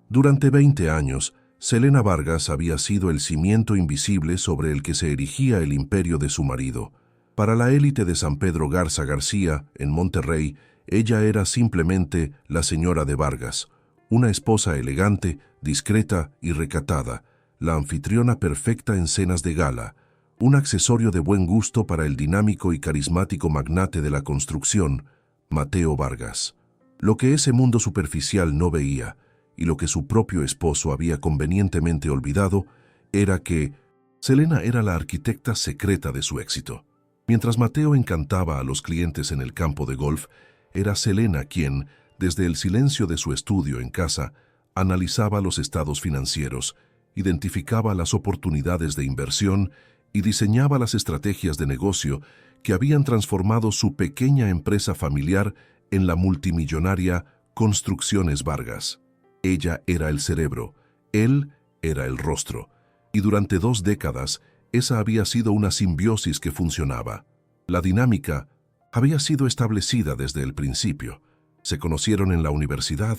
Durante 20 años, Selena Vargas había sido el cimiento invisible sobre el que se erigía el imperio de su marido. Para la élite de San Pedro Garza García, en Monterrey, ella era simplemente la señora de Vargas, una esposa elegante, discreta y recatada, la anfitriona perfecta en cenas de gala, un accesorio de buen gusto para el dinámico y carismático magnate de la construcción, Mateo Vargas. Lo que ese mundo superficial no veía, y lo que su propio esposo había convenientemente olvidado, era que Selena era la arquitecta secreta de su éxito. Mientras Mateo encantaba a los clientes en el campo de golf, era Selena quien, desde el silencio de su estudio en casa, analizaba los estados financieros, identificaba las oportunidades de inversión y diseñaba las estrategias de negocio que habían transformado su pequeña empresa familiar en la multimillonaria Construcciones Vargas. Ella era el cerebro, él era el rostro, y durante 2 décadas esa había sido una simbiosis que funcionaba. La dinámica había sido establecida desde el principio. Se conocieron en la universidad,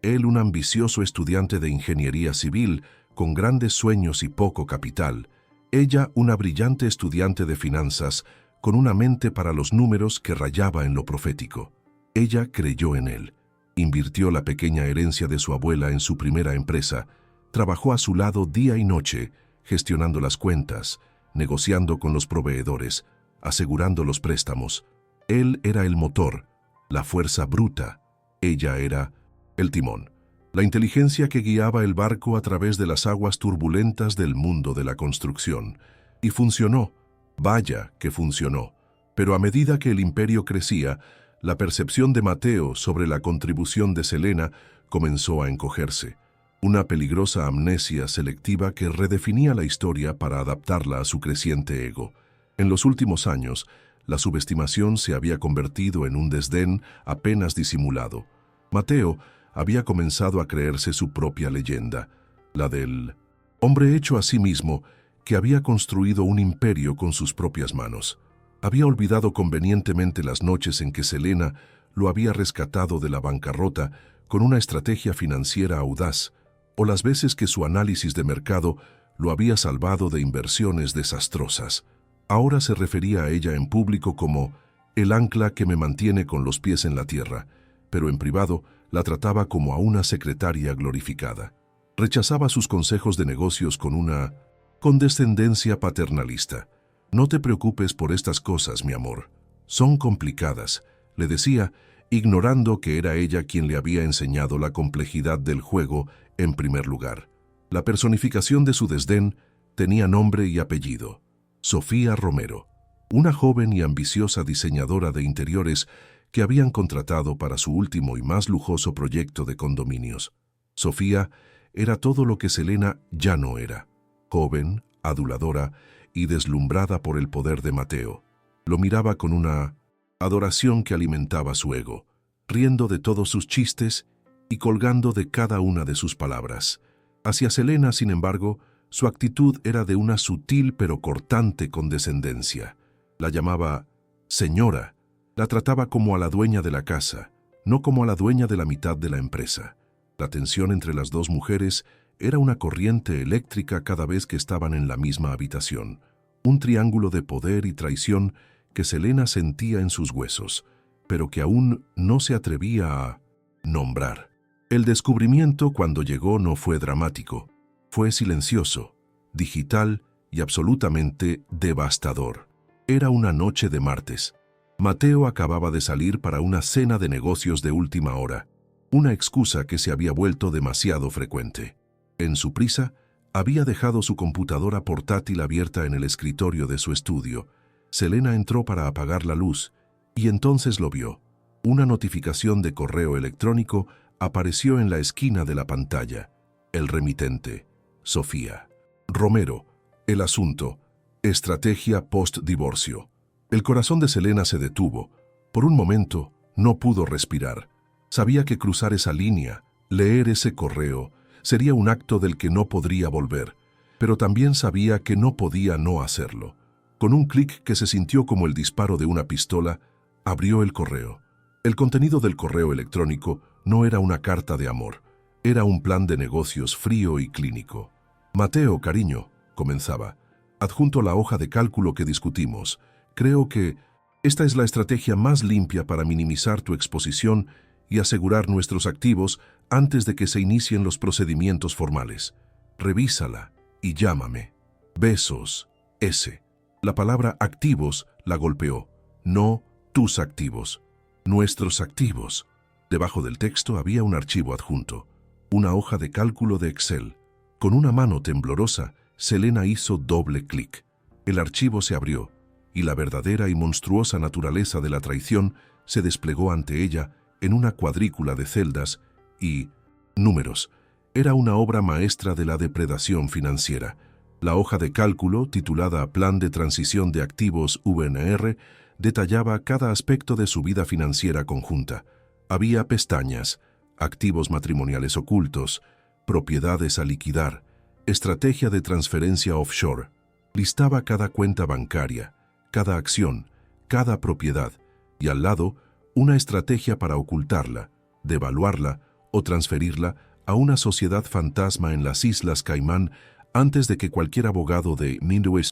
él un ambicioso estudiante de ingeniería civil con grandes sueños y poco capital, ella una brillante estudiante de finanzas con una mente para los números que rayaba en lo profético. Ella creyó en él, invirtió la pequeña herencia de su abuela en su primera empresa, trabajó a su lado día y noche, gestionando las cuentas, negociando con los proveedores, asegurando los préstamos. Él era el motor, la fuerza bruta, ella era el timón, la inteligencia que guiaba el barco a través de las aguas turbulentas del mundo de la construcción. Y funcionó, vaya que funcionó. Pero a medida que el imperio crecía, la percepción de Mateo sobre la contribución de Selena comenzó a encogerse. Una peligrosa amnesia selectiva que redefinía la historia para adaptarla a su creciente ego. En los últimos años, la subestimación se había convertido en un desdén apenas disimulado. Mateo había comenzado a creerse su propia leyenda, la del hombre hecho a sí mismo que había construido un imperio con sus propias manos. Había olvidado convenientemente las noches en que Selena lo había rescatado de la bancarrota con una estrategia financiera audaz, o las veces que su análisis de mercado lo había salvado de inversiones desastrosas. Ahora se refería a ella en público como el ancla que me mantiene con los pies en la tierra, pero en privado la trataba como a una secretaria glorificada. Rechazaba sus consejos de negocios con una condescendencia paternalista. «No te preocupes por estas cosas, mi amor. Son complicadas», le decía, ignorando que era ella quien le había enseñado la complejidad del juego en primer lugar. La personificación de su desdén tenía nombre y apellido: Sofía Romero, una joven y ambiciosa diseñadora de interiores que habían contratado para su último y más lujoso proyecto de condominios. Sofía era todo lo que Selena ya no era: joven, aduladora y deslumbrada por el poder de Mateo. Lo miraba con una adoración que alimentaba su ego, riendo de todos sus chistes y colgando de cada una de sus palabras. Hacia Selena, sin embargo, su actitud era de una sutil pero cortante condescendencia. La llamaba señora, la trataba como a la dueña de la casa, no como a la dueña de la mitad de la empresa. La tensión entre las dos mujeres era una corriente eléctrica cada vez que estaban en la misma habitación, un triángulo de poder y traición que Selena sentía en sus huesos, pero que aún no se atrevía a nombrar. El descubrimiento, cuando llegó, no fue dramático, fue silencioso, digital y absolutamente devastador. Era una noche de martes. Mateo acababa de salir para una cena de negocios de última hora, una excusa que se había vuelto demasiado frecuente. En su prisa, había dejado su computadora portátil abierta en el escritorio de su estudio. Selena entró para apagar la luz, y entonces lo vio. Una notificación de correo electrónico apareció en la esquina de la pantalla. El remitente: Sofía Romero. El asunto: estrategia post-divorcio. El corazón de Selena se detuvo. Por un momento, no pudo respirar. Sabía que cruzar esa línea, leer ese correo, sería un acto del que no podría volver, pero también sabía que no podía no hacerlo. Con un clic que se sintió como el disparo de una pistola, abrió el correo. El contenido del correo electrónico no era una carta de amor. Era un plan de negocios frío y clínico. Mateo, cariño, comenzaba, adjunto la hoja de cálculo que discutimos. Creo que esta es la estrategia más limpia para minimizar tu exposición y asegurar nuestros activos antes de que se inicien los procedimientos formales. Revísala y llámame. Besos, S. La palabra activos la golpeó. No tus activos, nuestros activos. Debajo del texto había un archivo adjunto, una hoja de cálculo de Excel. Con una mano temblorosa, Selena hizo doble clic. El archivo se abrió, y la verdadera y monstruosa naturaleza de la traición se desplegó ante ella en una cuadrícula de celdas y números. Era una obra maestra de la depredación financiera. La hoja de cálculo, titulada Plan de Transición de Activos VNR, detallaba cada aspecto de su vida financiera conjunta. Había pestañas, activos matrimoniales ocultos, propiedades a liquidar, estrategia de transferencia offshore. Listaba cada cuenta bancaria, cada acción, cada propiedad, y al lado, una estrategia para ocultarla, devaluarla o transferirla a una sociedad fantasma en las Islas Caimán antes de que cualquier abogado de Midwest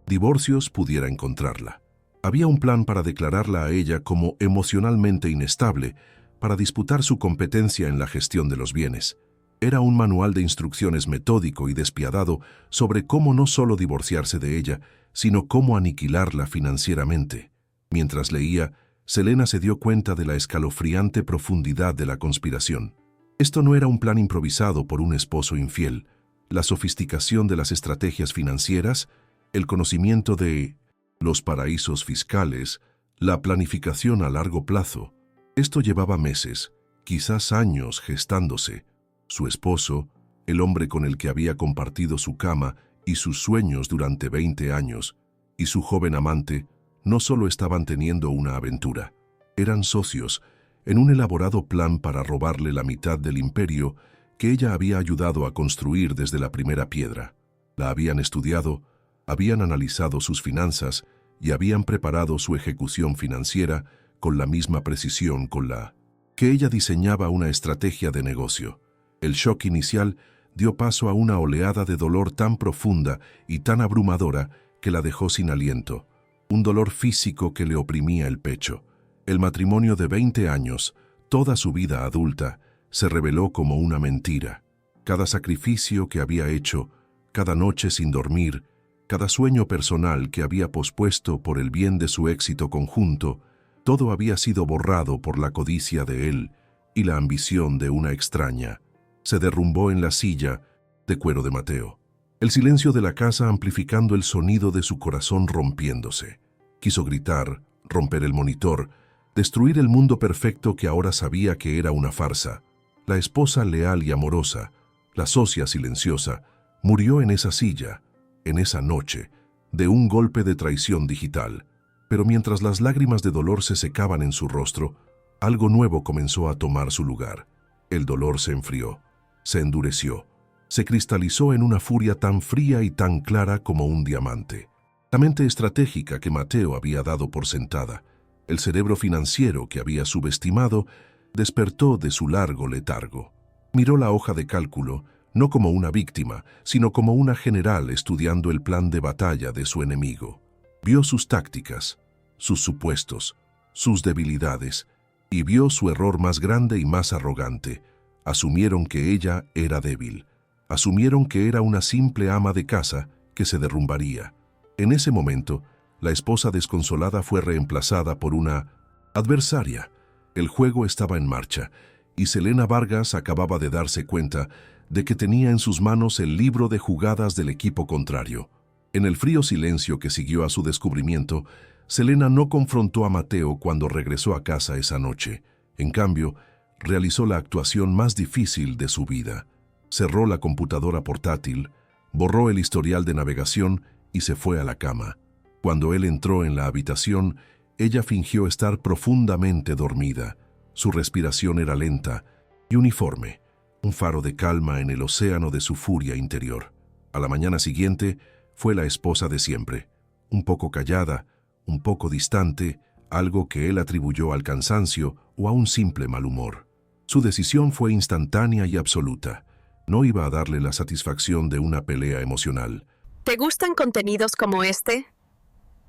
Divorcios pudiera encontrarla. Había un plan para declararla a ella como emocionalmente inestable, para disputar su competencia en la gestión de los bienes. Era un manual de instrucciones metódico y despiadado sobre cómo no solo divorciarse de ella, sino cómo aniquilarla financieramente. Mientras leía, Selena se dio cuenta de la escalofriante profundidad de la conspiración. Esto no era un plan improvisado por un esposo infiel. La sofisticación de las estrategias financieras, el conocimiento de los paraísos fiscales, la planificación a largo plazo. Esto llevaba meses, quizás años gestándose. Su esposo, el hombre con el que había compartido su cama y sus sueños durante 20 años, y su joven amante, no solo estaban teniendo una aventura, eran socios en un elaborado plan para robarle la mitad del imperio que ella había ayudado a construir desde la primera piedra. La habían estudiado, habían analizado sus finanzas y habían preparado su ejecución financiera con la misma precisión con la que ella diseñaba una estrategia de negocio. El shock inicial dio paso a una oleada de dolor tan profunda y tan abrumadora que la dejó sin aliento, un dolor físico que le oprimía el pecho. El matrimonio de 20 años, toda su vida adulta, se reveló como una mentira. Cada sacrificio que había hecho, cada noche sin dormir, cada sueño personal que había pospuesto por el bien de su éxito conjunto, todo había sido borrado por la codicia de él y la ambición de una extraña. Se derrumbó en la silla de cuero de Mateo, el silencio de la casa amplificando el sonido de su corazón rompiéndose. Quiso gritar, romper el monitor, destruir el mundo perfecto que ahora sabía que era una farsa. La esposa leal y amorosa, la socia silenciosa, murió en esa silla, en esa noche, de un golpe de traición digital. Pero mientras las lágrimas de dolor se secaban en su rostro, algo nuevo comenzó a tomar su lugar. El dolor se enfrió, se endureció, se cristalizó en una furia tan fría y tan clara como un diamante. La mente estratégica que Mateo había dado por sentada, el cerebro financiero que había subestimado, despertó de su largo letargo. Miró la hoja de cálculo, no como una víctima, sino como una general estudiando el plan de batalla de su enemigo. Vio sus tácticas, sus supuestos, sus debilidades, y vio su error más grande y más arrogante. Asumieron que ella era débil. Asumieron que era una simple ama de casa que se derrumbaría. En ese momento, la esposa desconsolada fue reemplazada por una adversaria. El juego estaba en marcha, y Selena Vargas acababa de darse cuenta de que tenía en sus manos el libro de jugadas del equipo contrario. En el frío silencio que siguió a su descubrimiento, Selena no confrontó a Mateo cuando regresó a casa esa noche. En cambio, realizó la actuación más difícil de su vida. Cerró la computadora portátil, borró el historial de navegación y se fue a la cama. Cuando él entró en la habitación, ella fingió estar profundamente dormida. Su respiración era lenta y uniforme, un faro de calma en el océano de su furia interior. A la mañana siguiente, fue la esposa de siempre, un poco callada, un poco distante, algo que él atribuyó al cansancio o a un simple mal humor. Su decisión fue instantánea y absoluta. No iba a darle la satisfacción de una pelea emocional. ¿Te gustan contenidos como este?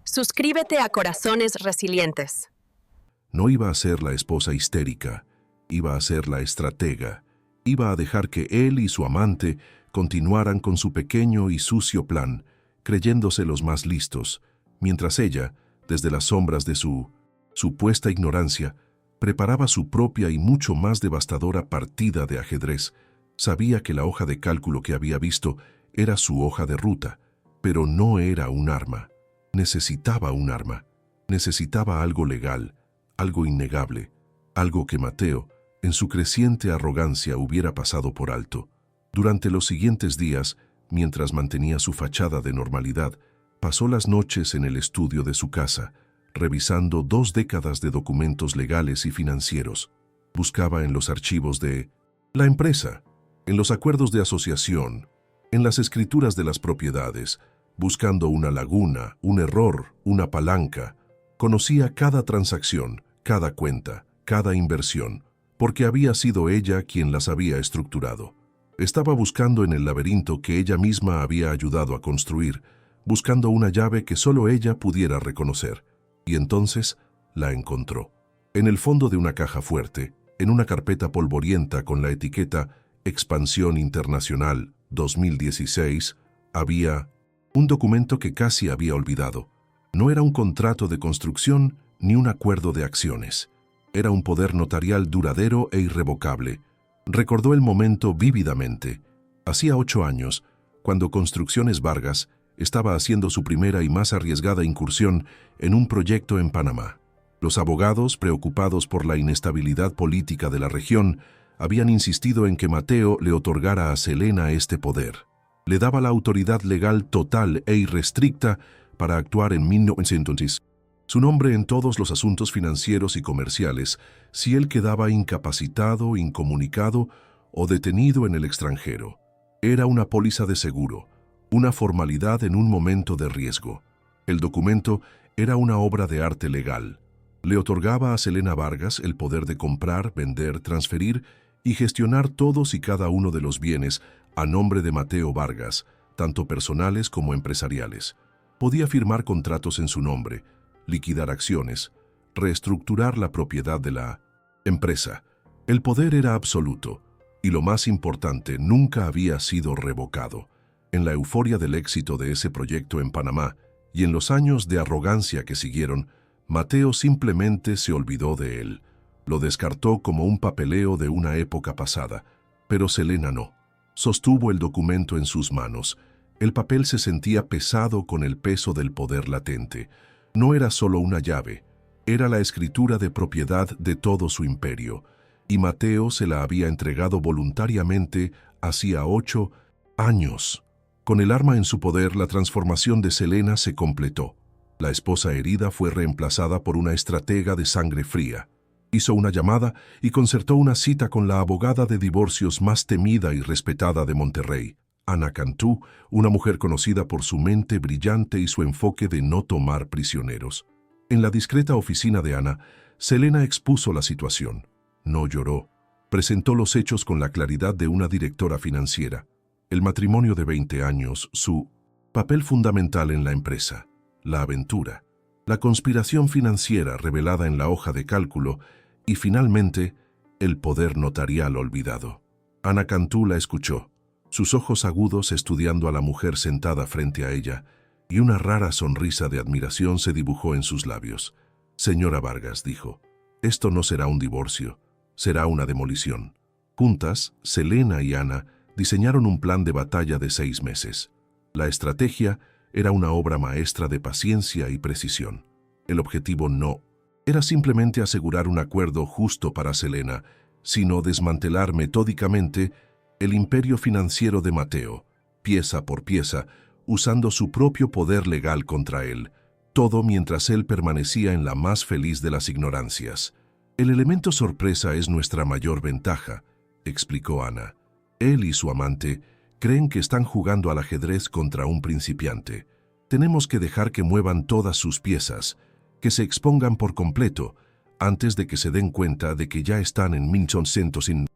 Suscríbete a Corazones Resilientes. No iba a ser la esposa histérica, iba a ser la estratega. Iba a dejar que él y su amante continuaran con su pequeño y sucio plan, creyéndose los más listos, mientras ella, desde las sombras de su supuesta ignorancia, preparaba su propia y mucho más devastadora partida de ajedrez. Sabía que la hoja de cálculo que había visto era su hoja de ruta, pero no era un arma. Necesitaba un arma. Necesitaba algo legal, algo innegable, algo que Mateo, en su creciente arrogancia, hubiera pasado por alto. Durante los siguientes días, mientras mantenía su fachada de normalidad, pasó las noches en el estudio de su casa, revisando 2 décadas de documentos legales y financieros. Buscaba en los archivos de la empresa, en los acuerdos de asociación, en las escrituras de las propiedades, buscando una laguna, un error, una palanca. Conocía cada transacción, cada cuenta, cada inversión, porque había sido ella quien las había estructurado. Estaba buscando en el laberinto que ella misma había ayudado a construir, buscando una llave que solo ella pudiera reconocer. Y entonces la encontró. En el fondo de una caja fuerte, en una carpeta polvorienta con la etiqueta Expansión Internacional 2016, había un documento que casi había olvidado. No era un contrato de construcción ni un acuerdo de acciones. Era un poder notarial duradero e irrevocable. Recordó el momento vívidamente. Hacía 8 años, cuando Construcciones Vargas estaba haciendo su primera y más arriesgada incursión en un proyecto en Panamá. Los abogados, preocupados por la inestabilidad política de la región, habían insistido en que Mateo le otorgara a Selena este poder. Le daba la autoridad legal total e irrestricta para actuar en 1900. Su nombre en todos los asuntos financieros y comerciales, si él quedaba incapacitado, incomunicado o detenido en el extranjero. Era una póliza de seguro, una formalidad en un momento de riesgo. El documento era una obra de arte legal. Le otorgaba a Selena Vargas el poder de comprar, vender, transferir y gestionar todos y cada uno de los bienes a nombre de Mateo Vargas, tanto personales como empresariales. Podía firmar contratos en su nombre, liquidar acciones, reestructurar la propiedad de la empresa. El poder era absoluto, y lo más importante, nunca había sido revocado. En la euforia del éxito de ese proyecto en Panamá y en los años de arrogancia que siguieron, Mateo simplemente se olvidó de él. Lo descartó como un papeleo de una época pasada, pero Selena no. Sostuvo el documento en sus manos. El papel se sentía pesado con el peso del poder latente. No era solo una llave, era la escritura de propiedad de todo su imperio, y Mateo se la había entregado voluntariamente hacía 8 años. Con el arma en su poder, la transformación de Selena se completó. La esposa herida fue reemplazada por una estratega de sangre fría. Hizo una llamada y concertó una cita con la abogada de divorcios más temida y respetada de Monterrey, Ana Cantú, una mujer conocida por su mente brillante y su enfoque de no tomar prisioneros. En la discreta oficina de Ana, Selena expuso la situación. No lloró. Presentó los hechos con la claridad de una directora financiera. El matrimonio de 20 años, su papel fundamental en la empresa, la aventura, la conspiración financiera revelada en la hoja de cálculo y, finalmente, el poder notarial olvidado. Ana Cantú la escuchó, sus ojos agudos estudiando a la mujer sentada frente a ella, y una rara sonrisa de admiración se dibujó en sus labios. «Señora Vargas», dijo, «esto no será un divorcio, será una demolición». Juntas, Selena y Ana diseñaron un plan de batalla de 6 meses. La estrategia era una obra maestra de paciencia y precisión. El objetivo no era simplemente asegurar un acuerdo justo para Selena, sino desmantelar metódicamente el imperio financiero de Mateo, pieza por pieza, usando su propio poder legal contra él, todo mientras él permanecía en la más feliz de las ignorancias. «El elemento sorpresa es nuestra mayor ventaja», explicó Ana. «Él y su amante creen que están jugando al ajedrez contra un principiante. Tenemos que dejar que muevan todas sus piezas, que se expongan por completo, antes de que se den cuenta de que ya están en 1800 en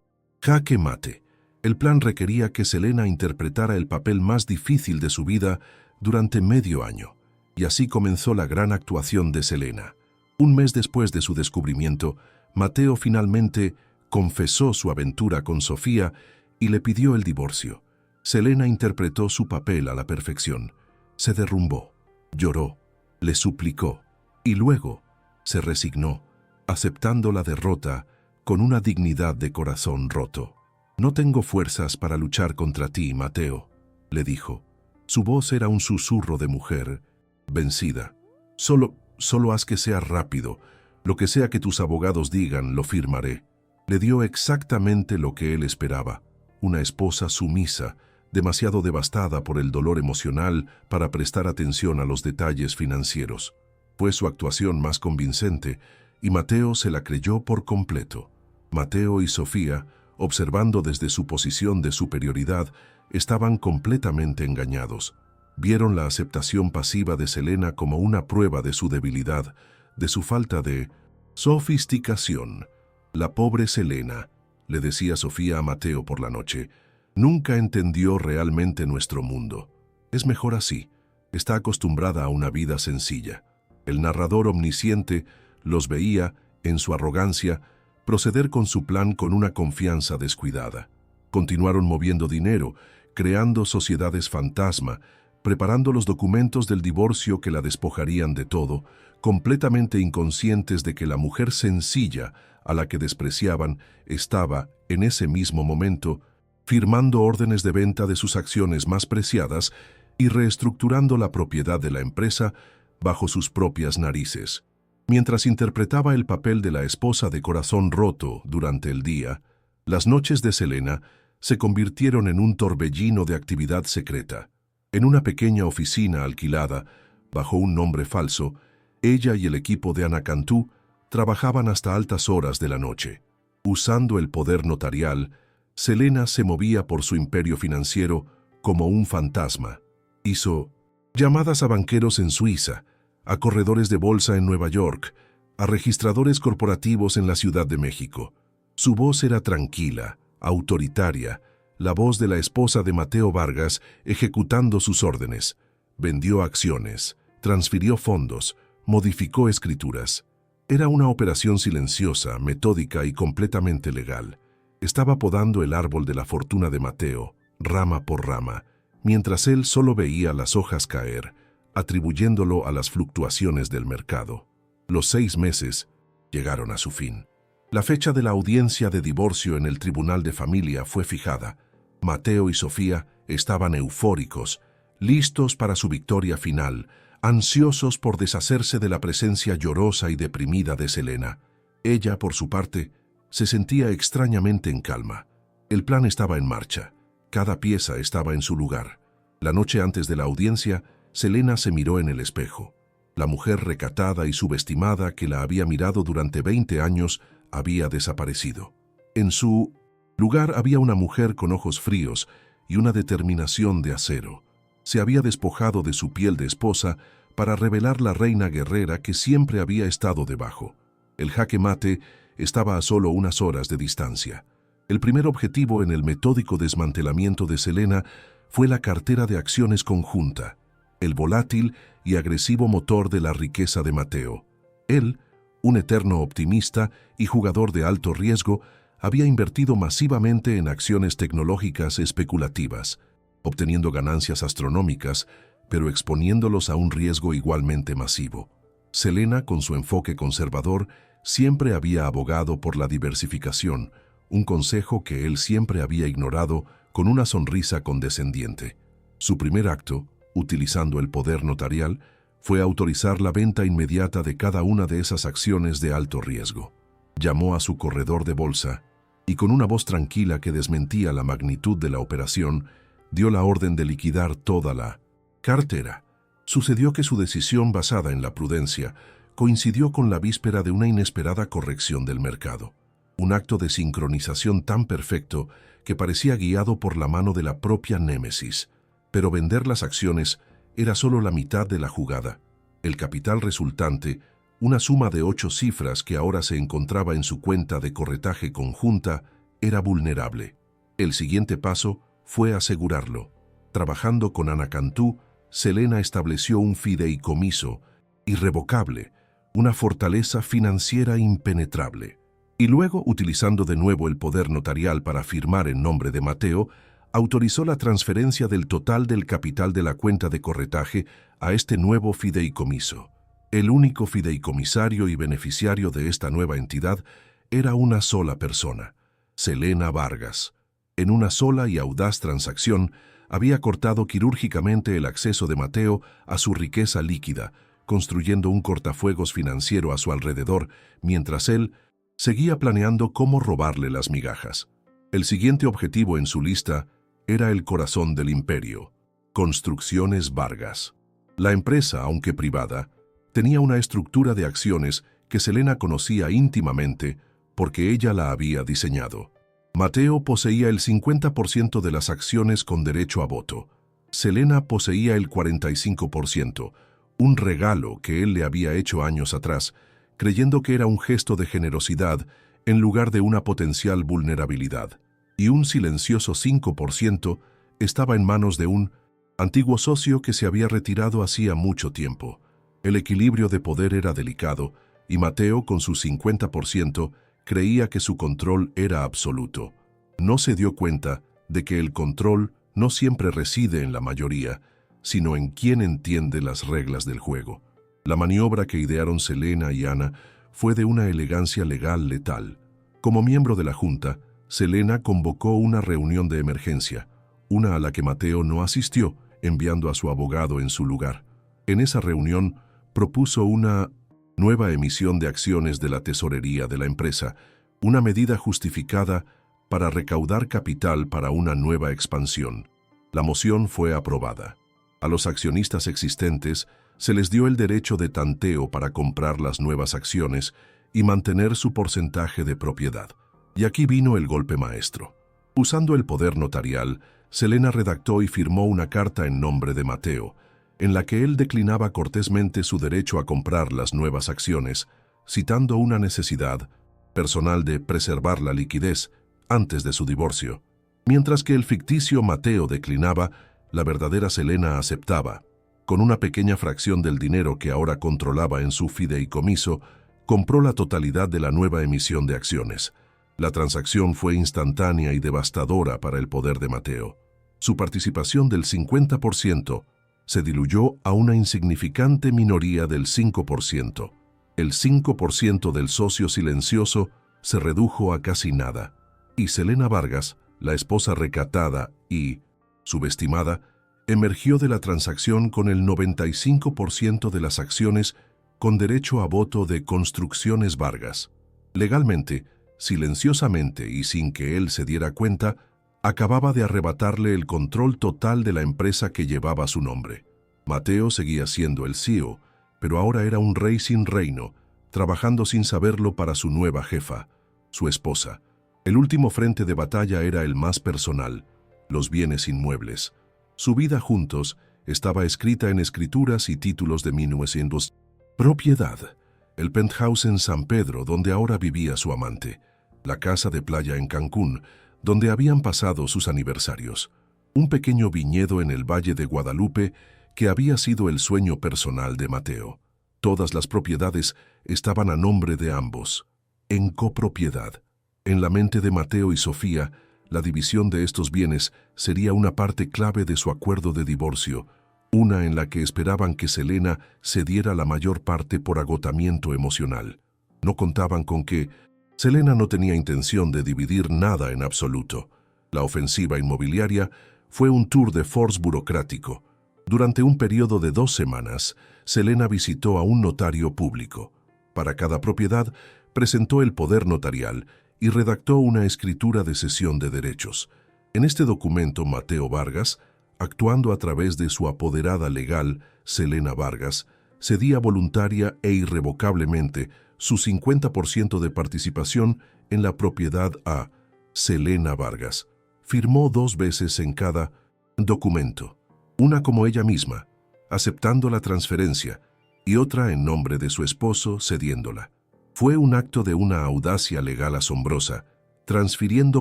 jaque mate. El plan requería que Selena interpretara el papel más difícil de su vida durante medio año, y así comenzó la gran actuación de Selena. Un mes después de su descubrimiento, Mateo finalmente confesó su aventura con Sofía y le pidió el divorcio. Selena interpretó su papel a la perfección. Se derrumbó, lloró, le suplicó y luego se resignó, aceptando la derrota con una dignidad de corazón roto. «No tengo fuerzas para luchar contra ti, Mateo», le dijo. Su voz era un susurro de mujer vencida. Solo haz que sea rápido. Lo que sea que tus abogados digan, lo firmaré». Le dio exactamente lo que él esperaba. Una esposa sumisa, demasiado devastada por el dolor emocional para prestar atención a los detalles financieros. Fue su actuación más convincente, y Mateo se la creyó por completo. Mateo y Sofía, observando desde su posición de superioridad, estaban completamente engañados. Vieron la aceptación pasiva de Selena como una prueba de su debilidad, de su falta de sofisticación. «La pobre Selena», le decía Sofía a Mateo por la noche, «nunca entendió realmente nuestro mundo. Es mejor así. Está acostumbrada a una vida sencilla». El narrador omnisciente los veía, en su arrogancia, proceder con su plan con una confianza descuidada. Continuaron moviendo dinero, creando sociedades fantasma, preparando los documentos del divorcio que la despojarían de todo, completamente inconscientes de que la mujer sencilla a la que despreciaban estaba, en ese mismo momento, firmando órdenes de venta de sus acciones más preciadas y reestructurando la propiedad de la empresa bajo sus propias narices. Mientras interpretaba el papel de la esposa de corazón roto durante el día, las noches de Selena se convirtieron en un torbellino de actividad secreta. En una pequeña oficina alquilada, bajo un nombre falso, ella y el equipo de Ana Cantú trabajaban hasta altas horas de la noche. Usando el poder notarial, Selena se movía por su imperio financiero como un fantasma. Hizo llamadas a banqueros en Suiza, a corredores de bolsa en Nueva York, a registradores corporativos en la Ciudad de México. Su voz era tranquila, autoritaria, la voz de la esposa de Mateo Vargas ejecutando sus órdenes. Vendió acciones, transfirió fondos, modificó escrituras. Era una operación silenciosa, metódica y completamente legal. Estaba podando el árbol de la fortuna de Mateo, rama por rama, mientras él solo veía las hojas caer, atribuyéndolo a las fluctuaciones del mercado. Los 6 meses llegaron a su fin. La fecha de la audiencia de divorcio en el Tribunal de Familia fue fijada. Mateo y Sofía estaban eufóricos, listos para su victoria final, ansiosos por deshacerse de la presencia llorosa y deprimida de Selena. Ella, por su parte, se sentía extrañamente en calma. El plan estaba en marcha. Cada pieza estaba en su lugar. La noche antes de la audiencia, Selena se miró en el espejo. La mujer recatada y subestimada que la había mirado durante 20 años había desaparecido. En su lugar había una mujer con ojos fríos y una determinación de acero. Se había despojado de su piel de esposa para revelar la reina guerrera que siempre había estado debajo. El jaque mate estaba a solo unas horas de distancia. El primer objetivo en el metódico desmantelamiento de Selena fue la cartera de acciones conjunta, el volátil y agresivo motor de la riqueza de Mateo. Él, un eterno optimista y jugador de alto riesgo, había invertido masivamente en acciones tecnológicas especulativas, obteniendo ganancias astronómicas, pero exponiéndolos a un riesgo igualmente masivo. Selena, con su enfoque conservador, siempre había abogado por la diversificación, un consejo que él siempre había ignorado con una sonrisa condescendiente. Su primer acto, utilizando el poder notarial, fue autorizar la venta inmediata de cada una de esas acciones de alto riesgo. Llamó a su corredor de bolsa y con una voz tranquila que desmentía la magnitud de la operación, dio la orden de liquidar toda la cartera. Sucedió que su decisión, basada en la prudencia, coincidió con la víspera de una inesperada corrección del mercado. Un acto de sincronización tan perfecto que parecía guiado por la mano de la propia Némesis. Pero vender las acciones era solo la mitad de la jugada. El capital resultante, Una suma de 8 cifras que ahora se encontraba en su cuenta de corretaje conjunta era vulnerable. El siguiente paso fue asegurarlo. Trabajando con Ana Cantú, Selena estableció un fideicomiso irrevocable, una fortaleza financiera impenetrable. Y luego, utilizando de nuevo el poder notarial para firmar en nombre de Mateo, autorizó la transferencia del total del capital de la cuenta de corretaje a este nuevo fideicomiso. El único fideicomisario y beneficiario de esta nueva entidad era una sola persona, Selena Vargas. En una sola y audaz transacción, había cortado quirúrgicamente el acceso de Mateo a su riqueza líquida, construyendo un cortafuegos financiero a su alrededor, mientras él seguía planeando cómo robarle las migajas. El siguiente objetivo en su lista era el corazón del imperio, Construcciones Vargas. La empresa, aunque privada, tenía una estructura de acciones que Selena conocía íntimamente porque ella la había diseñado. Mateo poseía el 50% de las acciones con derecho a voto. Selena poseía el 45%, un regalo que él le había hecho años atrás, creyendo que era un gesto de generosidad en lugar de una potencial vulnerabilidad. Y un silencioso 5% estaba en manos de un antiguo socio que se había retirado hacía mucho tiempo. El equilibrio de poder era delicado, y Mateo, con su 50%, creía que su control era absoluto. No se dio cuenta de que el control no siempre reside en la mayoría, sino en quien entiende las reglas del juego. La maniobra que idearon Selena y Ana fue de una elegancia legal letal. Como miembro de la Junta, Selena convocó una reunión de emergencia, una a la que Mateo no asistió, enviando a su abogado en su lugar. En esa reunión, propuso una nueva emisión de acciones de la tesorería de la empresa, una medida justificada para recaudar capital para una nueva expansión. La moción fue aprobada. A los accionistas existentes se les dio el derecho de tanteo para comprar las nuevas acciones y mantener su porcentaje de propiedad. Y aquí vino el golpe maestro. Usando el poder notarial, Selena redactó y firmó una carta en nombre de Mateo, en la que él declinaba cortésmente su derecho a comprar las nuevas acciones, citando una necesidad personal de preservar la liquidez antes de su divorcio. Mientras que el ficticio Mateo declinaba, la verdadera Selena aceptaba. Con una pequeña fracción del dinero que ahora controlaba en su fideicomiso, compró la totalidad de la nueva emisión de acciones. La transacción fue instantánea y devastadora para el poder de Mateo. Su participación del 50% se diluyó a una insignificante minoría del 5%. El 5% del socio silencioso se redujo a casi nada. Y Selena Vargas, la esposa recatada y subestimada, emergió de la transacción con el 95% de las acciones con derecho a voto de Construcciones Vargas. Legalmente, silenciosamente y sin que él se diera cuenta, acababa de arrebatarle el control total de la empresa que llevaba su nombre. Mateo seguía siendo el CEO, pero ahora era un rey sin reino, trabajando sin saberlo para su nueva jefa, su esposa. El último frente de batalla era el más personal, los bienes inmuebles. Su vida juntos estaba escrita en escrituras y títulos de 1900. Propiedad, el penthouse en San Pedro, donde ahora vivía su amante, la casa de playa en Cancún, donde habían pasado sus aniversarios, un pequeño viñedo en el Valle de Guadalupe que había sido el sueño personal de Mateo. Todas las propiedades estaban a nombre de ambos, en copropiedad. En la mente de Mateo y Sofía, la división de estos bienes sería una parte clave de su acuerdo de divorcio, una en la que esperaban que Selena cediera la mayor parte por agotamiento emocional. No contaban con que Selena no tenía intención de dividir nada en absoluto. La ofensiva inmobiliaria fue un tour de force burocrático. Durante un periodo de 2 semanas, Selena visitó a un notario público. Para cada propiedad, presentó el poder notarial y redactó una escritura de cesión de derechos. En este documento, Mateo Vargas, actuando a través de su apoderada legal, Selena Vargas, cedía voluntaria e irrevocablemente su 50% de participación en la propiedad a Selena Vargas. Firmó 2 veces en cada documento, una como ella misma, aceptando la transferencia, y otra en nombre de su esposo, cediéndola. Fue un acto de una audacia legal asombrosa, transfiriendo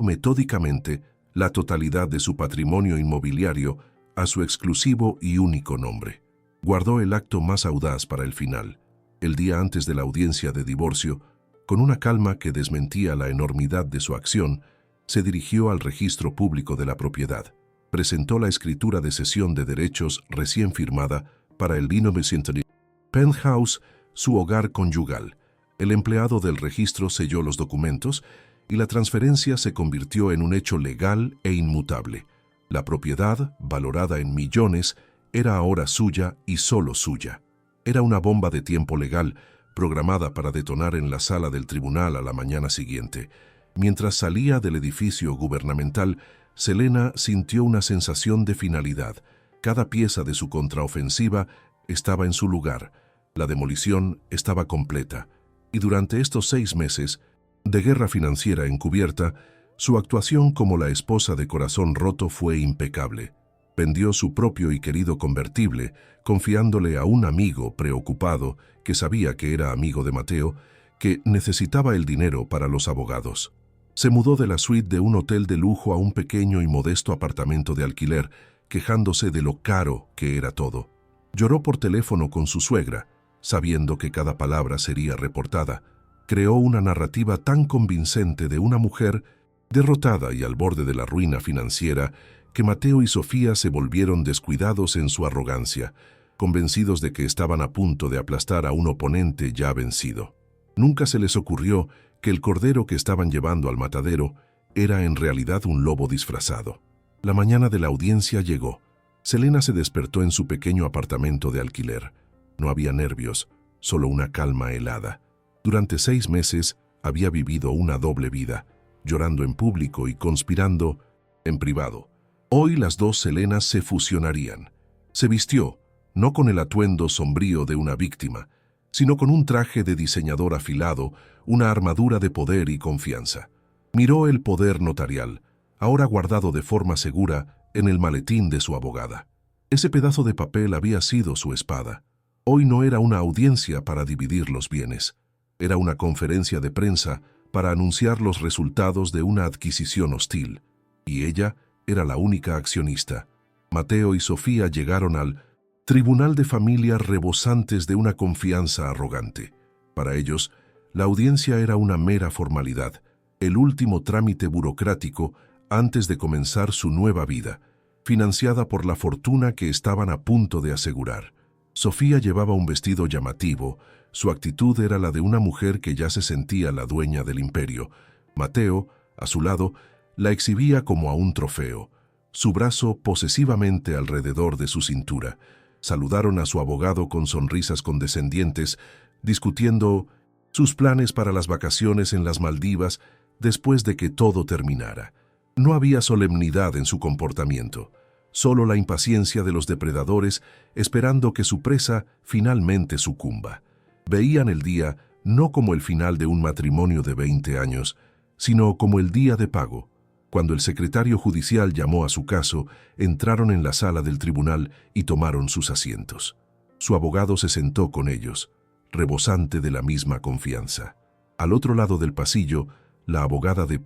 metódicamente la totalidad de su patrimonio inmobiliario a su exclusivo y único nombre. Guardó el acto más audaz para el final, el día antes de la audiencia de divorcio. Con una calma que desmentía la enormidad de su acción, se dirigió al registro público de la propiedad. Presentó la escritura de cesión de derechos recién firmada para el 1900 penthouse, su hogar conyugal. El empleado del registro selló los documentos y la transferencia se convirtió en un hecho legal e inmutable. La propiedad, valorada en millones, era ahora suya y solo suya. Era una bomba de tiempo legal, programada para detonar en la sala del tribunal a la mañana siguiente. Mientras salía del edificio gubernamental, Selena sintió una sensación de finalidad. Cada pieza de su contraofensiva estaba en su lugar. La demolición estaba completa. Y durante estos 6 meses de guerra financiera encubierta, su actuación como la esposa de corazón roto fue impecable. Vendió su propio y querido convertible, confiándole a un amigo preocupado, que sabía que era amigo de Mateo, que necesitaba el dinero para los abogados. Se mudó de la suite de un hotel de lujo a un pequeño y modesto apartamento de alquiler, quejándose de lo caro que era todo. Lloró por teléfono con su suegra, sabiendo que cada palabra sería reportada. Creó una narrativa tan convincente de una mujer derrotada y al borde de la ruina financiera que Mateo y Sofía se volvieron descuidados en su arrogancia, convencidos de que estaban a punto de aplastar a un oponente ya vencido. Nunca se les ocurrió que el cordero que estaban llevando al matadero era en realidad un lobo disfrazado. La mañana de la audiencia llegó. Selena se despertó en su pequeño apartamento de alquiler. No había nervios, solo una calma helada. Durante 6 meses había vivido una doble vida, llorando en público y conspirando en privado. Hoy las dos Selenas se fusionarían. Se vistió, no con el atuendo sombrío de una víctima, sino con un traje de diseñador afilado, una armadura de poder y confianza. Miró el poder notarial, ahora guardado de forma segura en el maletín de su abogada. Ese pedazo de papel había sido su espada. Hoy no era una audiencia para dividir los bienes. Era una conferencia de prensa para anunciar los resultados de una adquisición hostil. Y ella era la única accionista. Mateo y Sofía llegaron al tribunal de familia rebosantes de una confianza arrogante. Para ellos, la audiencia era una mera formalidad, el último trámite burocrático antes de comenzar su nueva vida, financiada por la fortuna que estaban a punto de asegurar. Sofía llevaba un vestido llamativo. Su actitud era la de una mujer que ya se sentía la dueña del imperio. Mateo, a su lado, la exhibía como a un trofeo, su brazo posesivamente alrededor de su cintura. Saludaron a su abogado con sonrisas condescendientes, discutiendo sus planes para las vacaciones en las Maldivas después de que todo terminara. No había solemnidad en su comportamiento, solo la impaciencia de los depredadores esperando que su presa finalmente sucumba. Veían el día no como el final de un matrimonio de 20 años, sino como el día de pago. Cuando el secretario judicial llamó a su caso, entraron en la sala del tribunal y tomaron sus asientos. Su abogado se sentó con ellos, rebosante de la misma confianza. Al otro lado del pasillo, la abogada de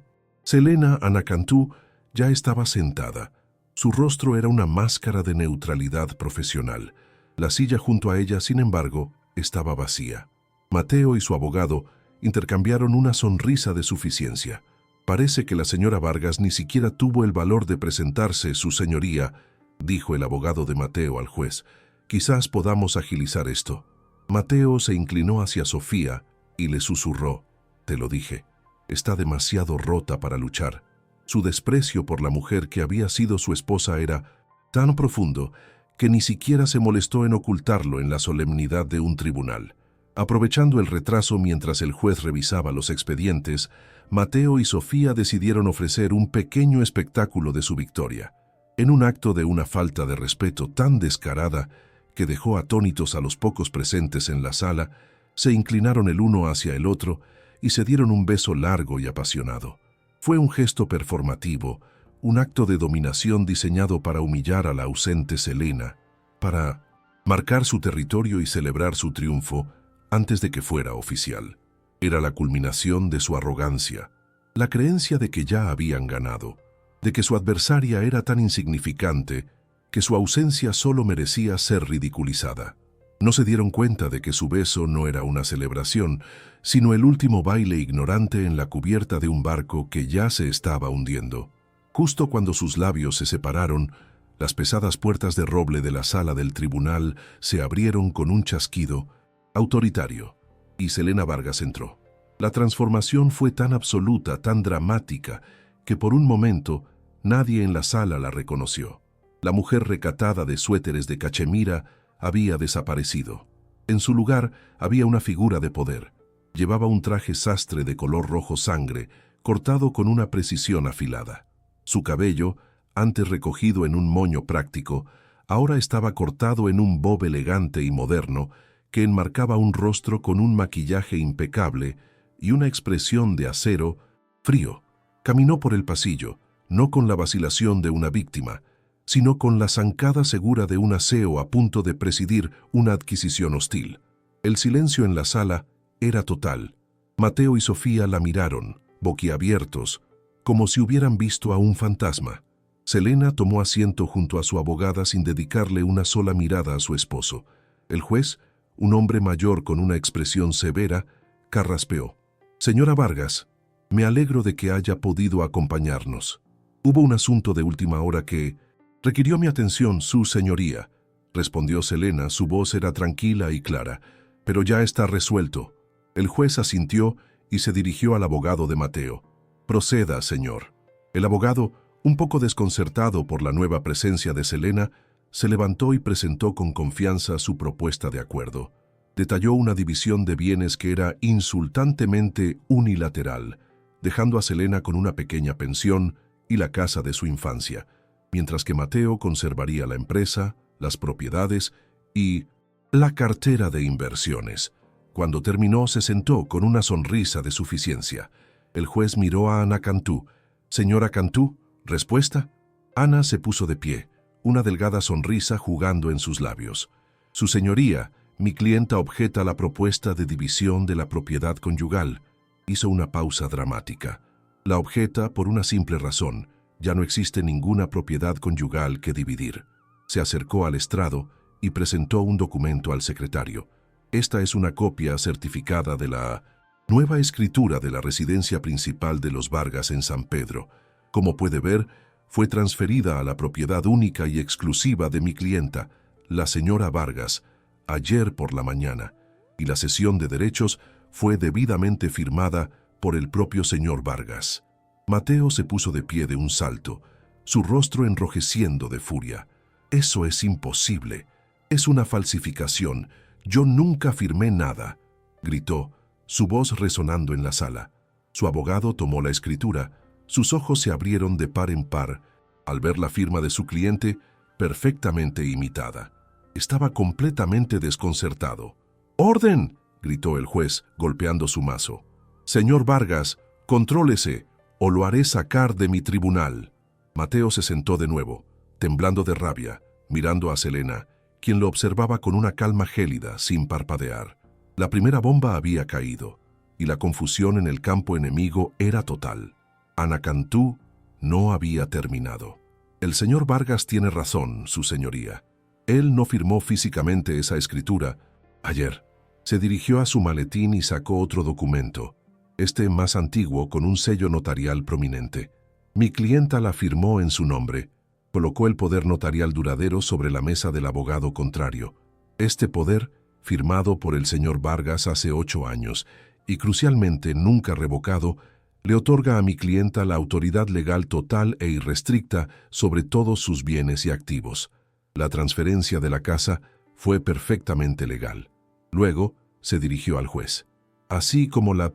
Selena, Ana Cantú, ya estaba sentada. Su rostro era una máscara de neutralidad profesional. La silla junto a ella, sin embargo, estaba vacía. Mateo y su abogado intercambiaron una sonrisa de suficiencia. «Parece que la señora Vargas ni siquiera tuvo el valor de presentarse, su señoría», dijo el abogado de Mateo al juez. «Quizás podamos agilizar esto». Mateo se inclinó hacia Sofía y le susurró: «Te lo dije, está demasiado rota para luchar». Su desprecio por la mujer que había sido su esposa era tan profundo que ni siquiera se molestó en ocultarlo en la solemnidad de un tribunal. Aprovechando el retraso mientras el juez revisaba los expedientes, Mateo y Sofía decidieron ofrecer un pequeño espectáculo de su victoria, en un acto de una falta de respeto tan descarada que dejó atónitos a los pocos presentes en la sala. Se inclinaron el uno hacia el otro y se dieron un beso largo y apasionado. Fue un gesto performativo, un acto de dominación diseñado para humillar a la ausente Selena, para marcar su territorio y celebrar su triunfo antes de que fuera oficial. Era la culminación de su arrogancia, la creencia de que ya habían ganado, de que su adversaria era tan insignificante que su ausencia solo merecía ser ridiculizada. No se dieron cuenta de que su beso no era una celebración, sino el último baile ignorante en la cubierta de un barco que ya se estaba hundiendo. Justo cuando sus labios se separaron, las pesadas puertas de roble de la sala del tribunal se abrieron con un chasquido autoritario, y Selena Vargas entró. La transformación fue tan absoluta, tan dramática, que por un momento nadie en la sala la reconoció. La mujer recatada de suéteres de cachemira había desaparecido. En su lugar había una figura de poder. Llevaba un traje sastre de color rojo sangre, cortado con una precisión afilada. Su cabello, antes recogido en un moño práctico, ahora estaba cortado en un bob elegante y moderno que enmarcaba un rostro con un maquillaje impecable y una expresión de acero frío. Caminó por el pasillo, no con la vacilación de una víctima, sino con la zancada segura de un aseo a punto de presidir una adquisición hostil. El silencio en la sala era total. Mateo y Sofía la miraron, boquiabiertos, como si hubieran visto a un fantasma. Selena tomó asiento junto a su abogada sin dedicarle una sola mirada a su esposo. El juez, un hombre mayor con una expresión severa, carraspeó. «Señora Vargas, me alegro de que haya podido acompañarnos. Hubo un asunto de última hora que requirió mi atención, su señoría», respondió Selena. Su voz era tranquila y clara. «Pero ya está resuelto». El juez asintió y se dirigió al abogado de Mateo. «Proceda, señor». El abogado, un poco desconcertado por la nueva presencia de Selena, se levantó y presentó con confianza su propuesta de acuerdo. Detalló una división de bienes que era insultantemente unilateral, dejando a Selena con una pequeña pensión y la casa de su infancia, mientras que Mateo conservaría la empresa, las propiedades y la cartera de inversiones. Cuando terminó, se sentó con una sonrisa de suficiencia. El juez miró a Ana Cantú. «Señora Cantú, ¿respuesta?» Ana se puso de pie, una delgada sonrisa jugando en sus labios. «Su señoría, mi clienta objeta la propuesta de división de la propiedad conyugal». Hizo una pausa dramática. «La objeta por una simple razón. Ya no existe ninguna propiedad conyugal que dividir». Se acercó al estrado y presentó un documento al secretario. «Esta es una copia certificada de la nueva escritura de la residencia principal de los Vargas en San Pedro. Como puede ver, fue transferida a la propiedad única y exclusiva de mi clienta, la señora Vargas, ayer por la mañana, y la cesión de derechos fue debidamente firmada por el propio señor Vargas». Mateo se puso de pie de un salto, su rostro enrojeciendo de furia. «Eso es imposible. Es una falsificación. Yo nunca firmé nada», gritó, su voz resonando en la sala. Su abogado tomó la escritura. Sus ojos se abrieron de par en par al ver la firma de su cliente perfectamente imitada. Estaba completamente desconcertado. «¡Orden!», gritó el juez, golpeando su mazo. «Señor Vargas, contrólese, o lo haré sacar de mi tribunal». Mateo se sentó de nuevo, temblando de rabia, mirando a Selena, quien lo observaba con una calma gélida, sin parpadear. La primera bomba había caído, y la confusión en el campo enemigo era total. Ana Cantú no había terminado. «El señor Vargas tiene razón, su señoría. Él no firmó físicamente esa escritura ayer». Se dirigió a su maletín y sacó otro documento, este más antiguo con un sello notarial prominente. «Mi clienta la firmó en su nombre». Colocó el poder notarial duradero sobre la mesa del abogado contrario. Este poder, firmado por el señor Vargas hace 8 años y crucialmente nunca revocado, le otorga a mi clienta la autoridad legal total e irrestricta sobre todos sus bienes y activos. La transferencia de la casa fue perfectamente legal. Luego se dirigió al juez. Así como la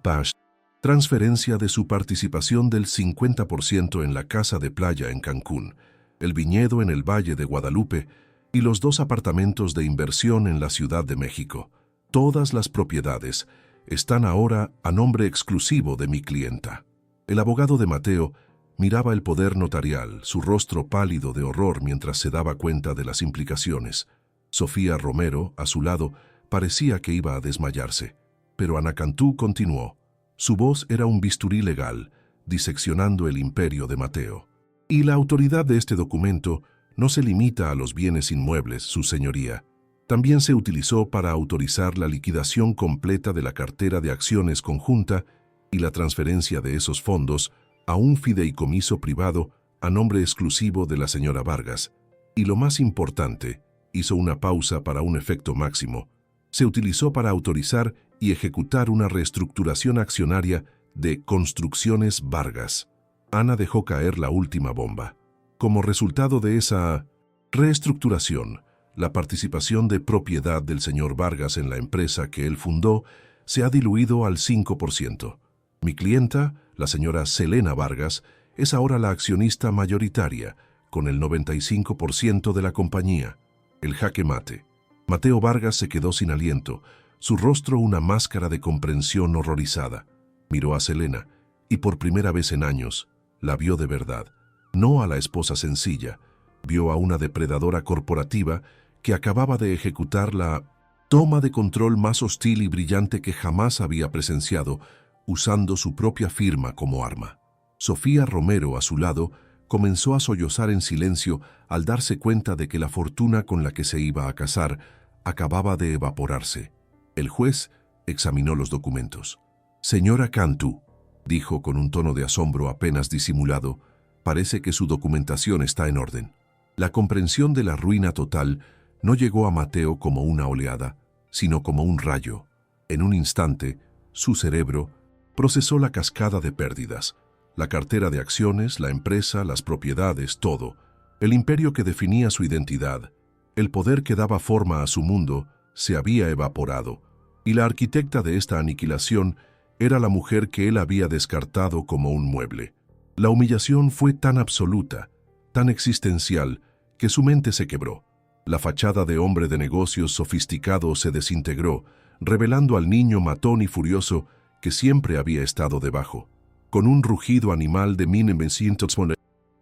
transferencia de su participación del 50% en la casa de playa en Cancún, el viñedo en el Valle de Guadalupe y los 2 apartamentos de inversión en la Ciudad de México. Todas las propiedades están ahora a nombre exclusivo de mi clienta». El abogado de Mateo miraba el poder notarial, su rostro pálido de horror mientras se daba cuenta de las implicaciones. Sofía Romero, a su lado, parecía que iba a desmayarse. Pero Ana Cantú continuó. Su voz era un bisturí legal, diseccionando el imperio de Mateo. Y la autoridad de este documento no se limita a los bienes inmuebles, su señoría. También se utilizó para autorizar la liquidación completa de la cartera de acciones conjunta y la transferencia de esos fondos a un fideicomiso privado a nombre exclusivo de la señora Vargas. Y lo más importante, hizo una pausa para un efecto máximo, se utilizó para autorizar y ejecutar una reestructuración accionaria de Construcciones Vargas. Ana dejó caer la última bomba. Como resultado de esa reestructuración, la participación de propiedad del señor Vargas en la empresa que él fundó se ha diluido al 5%. Mi clienta, la señora Selena Vargas, es ahora la accionista mayoritaria, con el 95% de la compañía. El jaque mate. Mateo Vargas se quedó sin aliento, su rostro una máscara de comprensión horrorizada. Miró a Selena, y por primera vez en años, la vio de verdad. No a la esposa sencilla, vio a una depredadora corporativa que acababa de ejecutar la toma de control más hostil y brillante que jamás había presenciado, usando su propia firma como arma. Sofía Romero, a su lado, comenzó a sollozar en silencio al darse cuenta de que la fortuna con la que se iba a casar acababa de evaporarse. El juez examinó los documentos. «Señora Cantú», dijo con un tono de asombro apenas disimulado, «parece que su documentación está en orden». La comprensión de la ruina total no llegó a Mateo como una oleada, sino como un rayo. En un instante, su cerebro procesó la cascada de pérdidas, la cartera de acciones, la empresa, las propiedades, todo, el imperio que definía su identidad, el poder que daba forma a su mundo, se había evaporado, y la arquitecta de esta aniquilación era la mujer que él había descartado como un mueble. La humillación fue tan absoluta, tan existencial, que su mente se quebró. La fachada de hombre de negocios sofisticado se desintegró, revelando al niño matón y furioso que siempre había estado debajo. Con un rugido animal de 1900,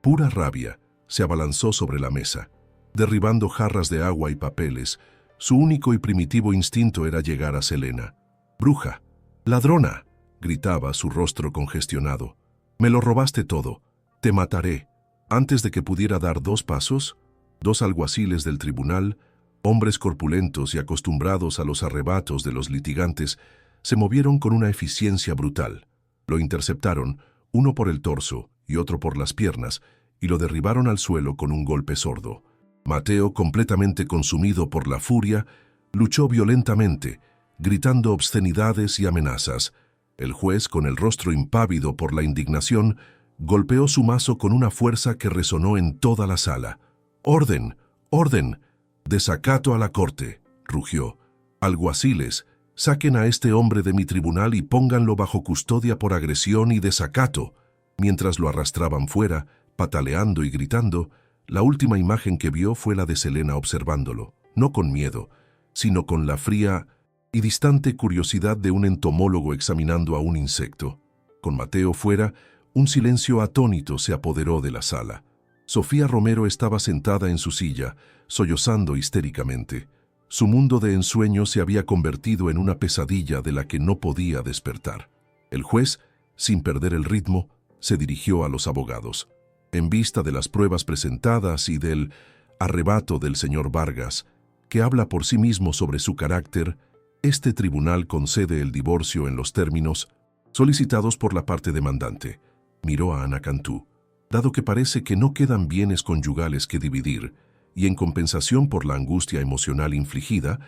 pura rabia, se abalanzó sobre la mesa, derribando jarras de agua y papeles. Su único y primitivo instinto era llegar a Selena. «¡Bruja! ¡Ladrona!», gritaba, su rostro congestionado. «Me lo robaste todo. Te mataré». Antes de que pudiera dar 2 pasos, 2 alguaciles del tribunal, hombres corpulentos y acostumbrados a los arrebatos de los litigantes, se movieron con una eficiencia brutal. Lo interceptaron, uno por el torso y otro por las piernas, y lo derribaron al suelo con un golpe sordo. Mateo, completamente consumido por la furia, luchó violentamente, gritando obscenidades y amenazas. El juez, con el rostro impávido por la indignación, golpeó su mazo con una fuerza que resonó en toda la sala. «¡Orden! ¡Orden! ¡Desacato a la corte!», rugió. «Alguaciles, saquen a este hombre de mi tribunal y pónganlo bajo custodia por agresión y desacato». Mientras lo arrastraban fuera, pataleando y gritando, la última imagen que vio fue la de Selena observándolo, no con miedo, sino con la fría y distante curiosidad de un entomólogo examinando a un insecto. Con Mateo fuera, un silencio atónito se apoderó de la sala. Sofía Romero estaba sentada en su silla, sollozando histéricamente. Su mundo de ensueño se había convertido en una pesadilla de la que no podía despertar. El juez, sin perder el ritmo, se dirigió a los abogados. En vista de las pruebas presentadas y del arrebato del señor Vargas, que habla por sí mismo sobre su carácter, este tribunal concede el divorcio en los términos solicitados por la parte demandante. Miró a Ana Cantú. Dado que parece que no quedan bienes conyugales que dividir, y en compensación por la angustia emocional infligida,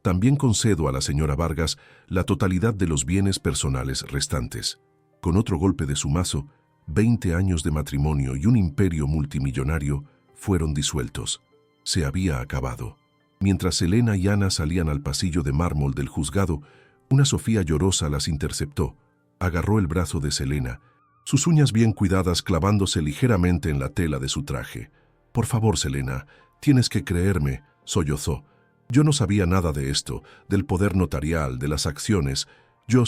también concedo a la señora Vargas la totalidad de los bienes personales restantes. Con otro golpe de su mazo, 20 años de matrimonio y un imperio multimillonario fueron disueltos. Se había acabado. Mientras Selena y Ana salían al pasillo de mármol del juzgado, una Sofía llorosa las interceptó. Agarró el brazo de Selena, sus uñas bien cuidadas clavándose ligeramente en la tela de su traje. «Por favor, Selena, tienes que creerme», sollozó. «Yo no sabía nada de esto, del poder notarial, de las acciones. Yo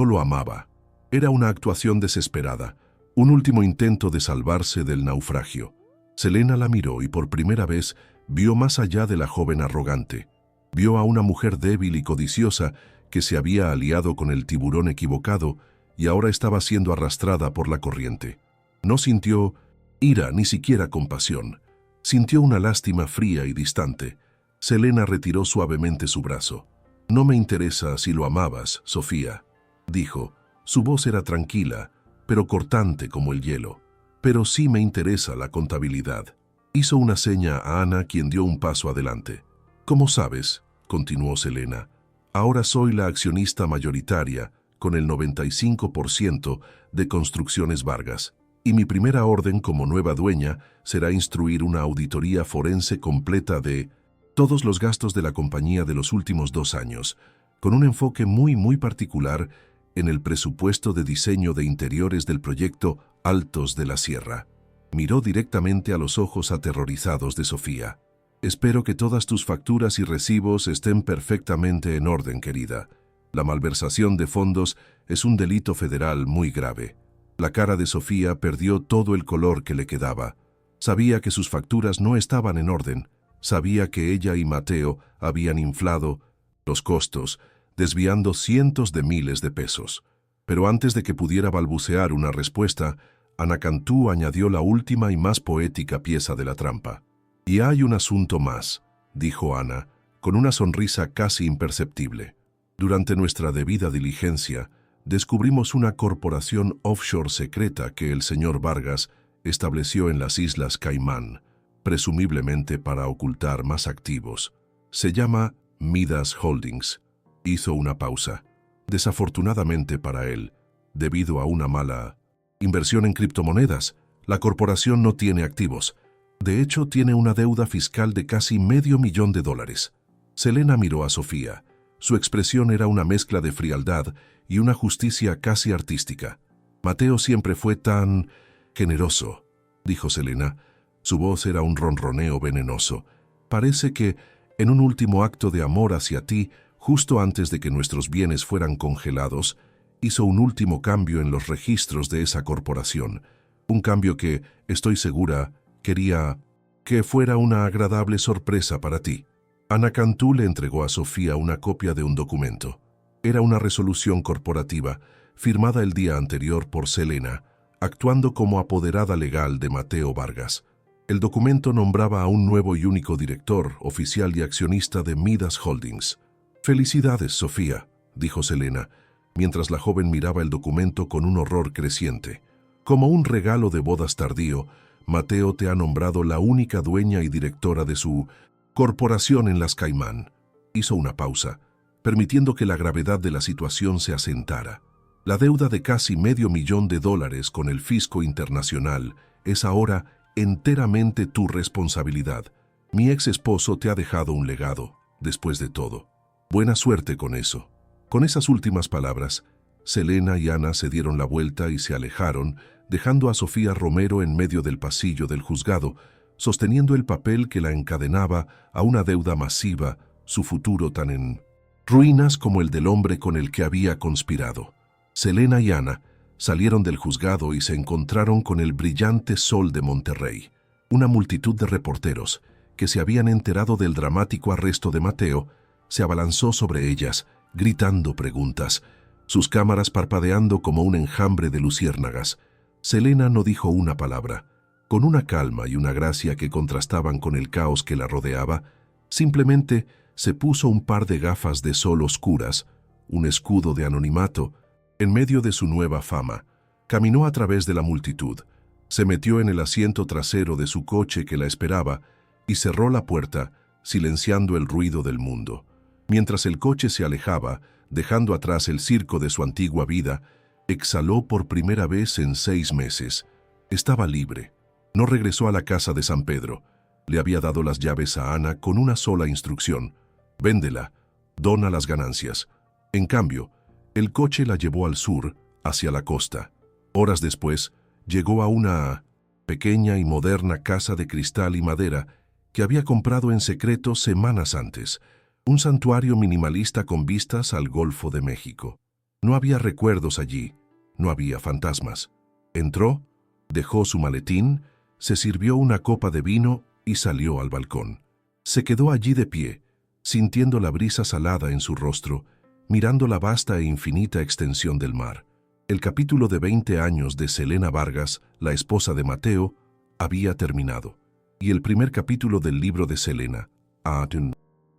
lo amaba. Era una actuación desesperada, un último intento de salvarse del naufragio». Selena la miró y por primera vez Vio más allá de la joven arrogante. Vio a una mujer débil y codiciosa que se había aliado con el tiburón equivocado y ahora estaba siendo arrastrada por la corriente. No sintió ira ni siquiera compasión. Sintió una lástima fría y distante. Selena retiró suavemente su brazo. «No me interesa si lo amabas, Sofía», dijo. Su voz era tranquila, pero cortante como el hielo. «Pero sí me interesa la contabilidad». Hizo una seña a Ana, quien dio un paso adelante. «Como sabes», continuó Selena, «ahora soy la accionista mayoritaria, con el 95% de Construcciones Vargas, y mi primera orden como nueva dueña será instruir una auditoría forense completa de todos los gastos de la compañía de los últimos 2 años, con un enfoque muy particular en el presupuesto de diseño de interiores del proyecto Altos de la Sierra». Miró directamente a los ojos aterrorizados de Sofía. «Espero que todas tus facturas y recibos estén perfectamente en orden, querida. La malversación de fondos es un delito federal muy grave». La cara de Sofía perdió todo el color que le quedaba. Sabía que sus facturas no estaban en orden. Sabía que ella y Mateo habían inflado los costos, desviando cientos de miles de pesos. Pero antes de que pudiera balbucear una respuesta, Ana Cantú añadió la última y más poética pieza de la trampa. «Y hay un asunto más», dijo Ana, con una sonrisa casi imperceptible. «Durante nuestra debida diligencia, descubrimos una corporación offshore secreta que el señor Vargas estableció en las Islas Caimán, presumiblemente para ocultar más activos. Se llama Midas Holdings». Hizo una pausa. Desafortunadamente para él, debido a una mala inversión en criptomonedas, la corporación no tiene activos. De hecho, tiene una deuda fiscal de casi $500,000. Selena miró a Sofía. Su expresión era una mezcla de frialdad y una justicia casi artística. «Mateo siempre fue tan generoso», dijo Selena. Su voz era un ronroneo venenoso. «Parece que, en un último acto de amor hacia ti, justo antes de que nuestros bienes fueran congelados, hizo un último cambio en los registros de esa corporación. Un cambio que, estoy segura, quería que fuera una agradable sorpresa para ti». Ana Cantú le entregó a Sofía una copia de un documento. Era una resolución corporativa, firmada el día anterior por Selena, actuando como apoderada legal de Mateo Vargas. El documento nombraba a un nuevo y único director, oficial y accionista de Midas Holdings. «Felicidades, Sofía», dijo Selena, mientras la joven miraba el documento con un horror creciente. «Como un regalo de bodas tardío, Mateo te ha nombrado la única dueña y directora de su corporación en las Caimán». Hizo una pausa, permitiendo que la gravedad de la situación se asentara. «La deuda de casi $500,000 con el fisco internacional es ahora enteramente tu responsabilidad. Mi ex esposo te ha dejado un legado, después de todo. Buena suerte con eso». Con esas últimas palabras, Selena y Ana se dieron la vuelta y se alejaron, dejando a Sofía Romero en medio del pasillo del juzgado, sosteniendo el papel que la encadenaba a una deuda masiva, su futuro tan en ruinas como el del hombre con el que había conspirado. Selena y Ana salieron del juzgado y se encontraron con el brillante sol de Monterrey. Una multitud de reporteros, que se habían enterado del dramático arresto de Mateo, se abalanzó sobre ellas, gritando preguntas, sus cámaras parpadeando como un enjambre de luciérnagas. Selena no dijo una palabra. Con una calma y una gracia que contrastaban con el caos que la rodeaba, simplemente se puso un par de gafas de sol oscuras, un escudo de anonimato, en medio de su nueva fama. Caminó a través de la multitud, se metió en el asiento trasero de su coche que la esperaba y cerró la puerta, silenciando el ruido del mundo. Mientras el coche se alejaba, dejando atrás el circo de su antigua vida, exhaló por primera vez en 6 meses. Estaba libre. No regresó a la casa de San Pedro. Le había dado las llaves a Ana con una sola instrucción: véndela, dona las ganancias. En cambio, el coche la llevó al sur, hacia la costa. Horas después, llegó a una pequeña y moderna casa de cristal y madera que había comprado en secreto semanas antes, un santuario minimalista con vistas al Golfo de México. No había recuerdos allí, no había fantasmas. Entró, dejó su maletín, se sirvió una copa de vino y salió al balcón. Se quedó allí de pie, sintiendo la brisa salada en su rostro, mirando la vasta e infinita extensión del mar. El capítulo de 20 años de Selena Vargas, la esposa de Mateo, había terminado, y el primer capítulo del libro de Selena,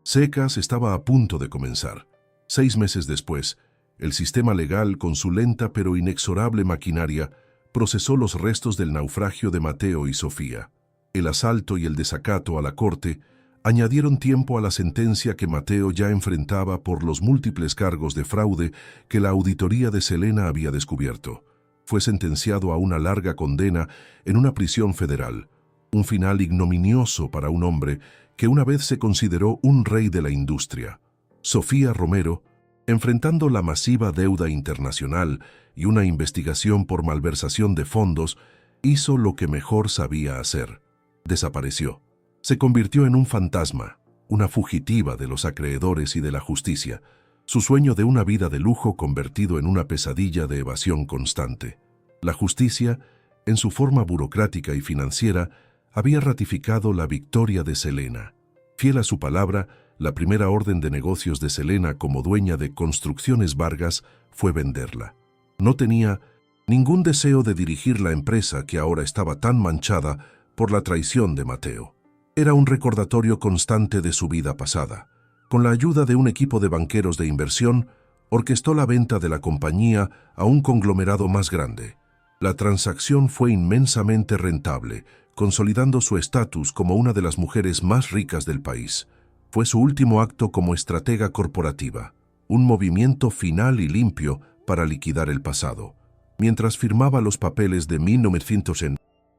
Secas, estaba a punto de comenzar. 6 meses después, el sistema legal, con su lenta pero inexorable maquinaria, procesó los restos del naufragio de Mateo y Sofía. El asalto y el desacato a la corte añadieron tiempo a la sentencia que Mateo ya enfrentaba por los múltiples cargos de fraude que la auditoría de Selena había descubierto. Fue sentenciado a una larga condena en una prisión federal, un final ignominioso para un hombre que una vez se consideró un rey de la industria. Sofía Romero, enfrentando la masiva deuda internacional y una investigación por malversación de fondos, hizo lo que mejor sabía hacer. Desapareció. Se convirtió en un fantasma, una fugitiva de los acreedores y de la justicia, su sueño de una vida de lujo convertido en una pesadilla de evasión constante. La justicia, en su forma burocrática y financiera, había ratificado la victoria de Selena. Fiel a su palabra, la primera orden de negocios de Selena como dueña de Construcciones Vargas fue venderla. No tenía ningún deseo de dirigir la empresa que ahora estaba tan manchada por la traición de Mateo. Era un recordatorio constante de su vida pasada. Con la ayuda de un equipo de banqueros de inversión, orquestó la venta de la compañía a un conglomerado más grande. La transacción fue inmensamente rentable, consolidando su estatus como una de las mujeres más ricas del país. Fue su último acto como estratega corporativa, un movimiento final y limpio para liquidar el pasado. Mientras firmaba los papeles de 1900 en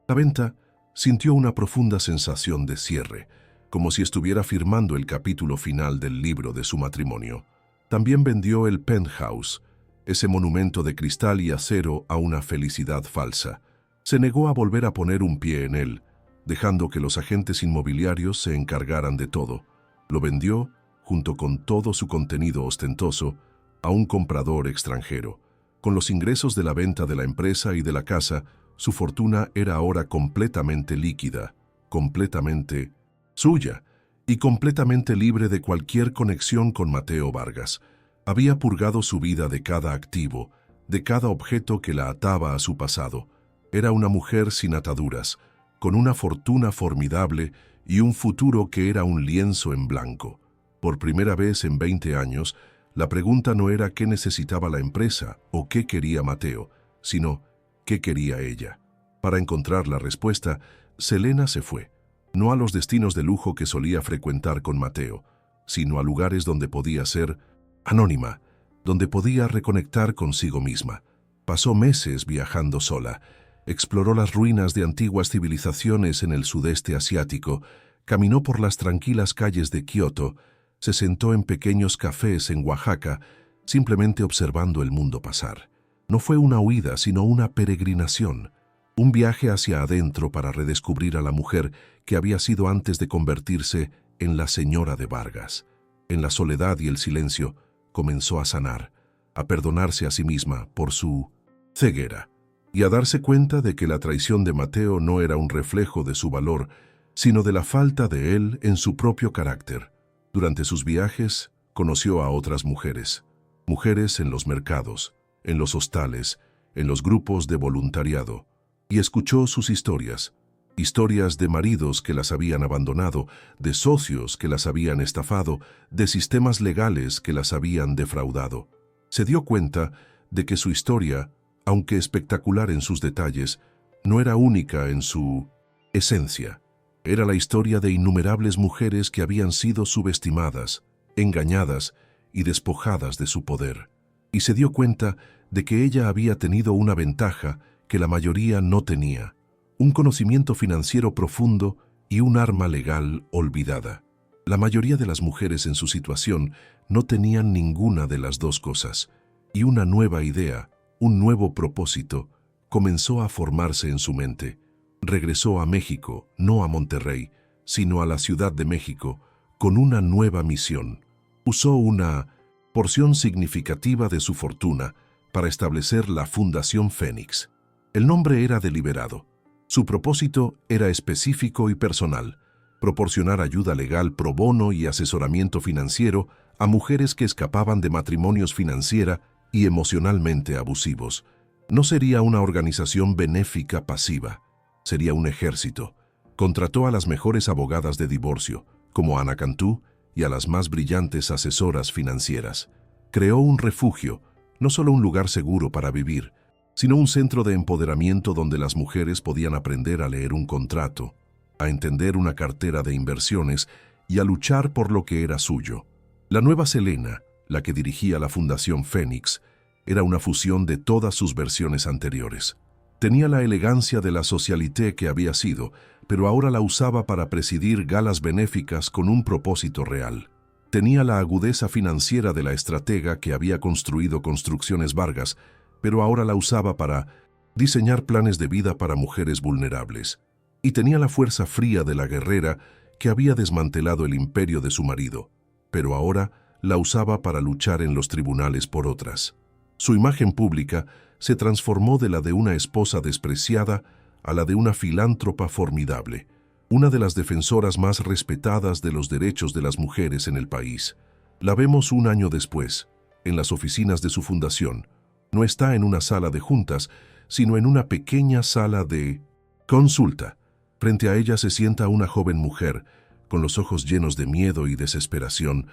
la venta, sintió una profunda sensación de cierre, como si estuviera firmando el capítulo final del libro de su matrimonio. También vendió el penthouse, ese monumento de cristal y acero a una felicidad falsa. Se negó a volver a poner un pie en él, dejando que los agentes inmobiliarios se encargaran de todo. Lo vendió, junto con todo su contenido ostentoso, a un comprador extranjero. Con los ingresos de la venta de la empresa y de la casa, su fortuna era ahora completamente líquida, completamente suya y completamente libre de cualquier conexión con Mateo Vargas. Había purgado su vida de cada activo, de cada objeto que la ataba a su pasado. Era una mujer sin ataduras, con una fortuna formidable y un futuro que era un lienzo en blanco. Por primera vez en 20 años, la pregunta no era qué necesitaba la empresa o qué quería Mateo, sino qué quería ella. Para encontrar la respuesta, Selena se fue, no a los destinos de lujo que solía frecuentar con Mateo, sino a lugares donde podía ser anónima, donde podía reconectar consigo misma. Pasó meses viajando sola, exploró las ruinas de antiguas civilizaciones en el sudeste asiático, caminó por las tranquilas calles de Kioto, se sentó en pequeños cafés en Oaxaca, simplemente observando el mundo pasar. No fue una huida, sino una peregrinación, un viaje hacia adentro para redescubrir a la mujer que había sido antes de convertirse en la señora de Vargas. En la soledad y el silencio, comenzó a sanar, a perdonarse a sí misma por su ceguera y a darse cuenta de que la traición de Mateo no era un reflejo de su valor, sino de la falta de él en su propio carácter. Durante sus viajes, conoció a otras mujeres, mujeres en los mercados, en los hostales, en los grupos de voluntariado, y escuchó sus historias, historias de maridos que las habían abandonado, de socios que las habían estafado, de sistemas legales que las habían defraudado. Se dio cuenta de que su historia, aunque espectacular en sus detalles, no era única en su esencia. Era la historia de innumerables mujeres que habían sido subestimadas, engañadas y despojadas de su poder. Y se dio cuenta de que ella había tenido una ventaja que la mayoría no tenía, un conocimiento financiero profundo y un arma legal olvidada. La mayoría de las mujeres en su situación no tenían ninguna de las dos cosas, y una nueva idea, un nuevo propósito, comenzó a formarse en su mente. Regresó a México, no a Monterrey, sino a la Ciudad de México, con una nueva misión. Usó una porción significativa de su fortuna para establecer la Fundación Fénix. El nombre era deliberado. Su propósito era específico y personal: proporcionar ayuda legal pro bono y asesoramiento financiero a mujeres que escapaban de matrimonios financiera y emocionalmente abusivos. No sería una organización benéfica pasiva, sería un ejército. Contrató a las mejores abogadas de divorcio, como Ana Cantú, y a las más brillantes asesoras financieras. Creó un refugio, no solo un lugar seguro para vivir, sino un centro de empoderamiento donde las mujeres podían aprender a leer un contrato, a entender una cartera de inversiones y a luchar por lo que era suyo. La nueva Selena, la que dirigía la Fundación Fénix, era una fusión de todas sus versiones anteriores. Tenía la elegancia de la socialité que había sido, pero ahora la usaba para presidir galas benéficas con un propósito real. Tenía la agudeza financiera de la estratega que había construido Construcciones Vargas, pero ahora la usaba para diseñar planes de vida para mujeres vulnerables. Y tenía la fuerza fría de la guerrera que había desmantelado el imperio de su marido, pero ahora la usaba para luchar en los tribunales por otras. Su imagen pública se transformó de la de una esposa despreciada a la de una filántropa formidable, una de las defensoras más respetadas de los derechos de las mujeres en el país. La vemos un año después, en las oficinas de su fundación. No está en una sala de juntas, sino en una pequeña sala de consulta. Frente a ella se sienta una joven mujer, con los ojos llenos de miedo y desesperación,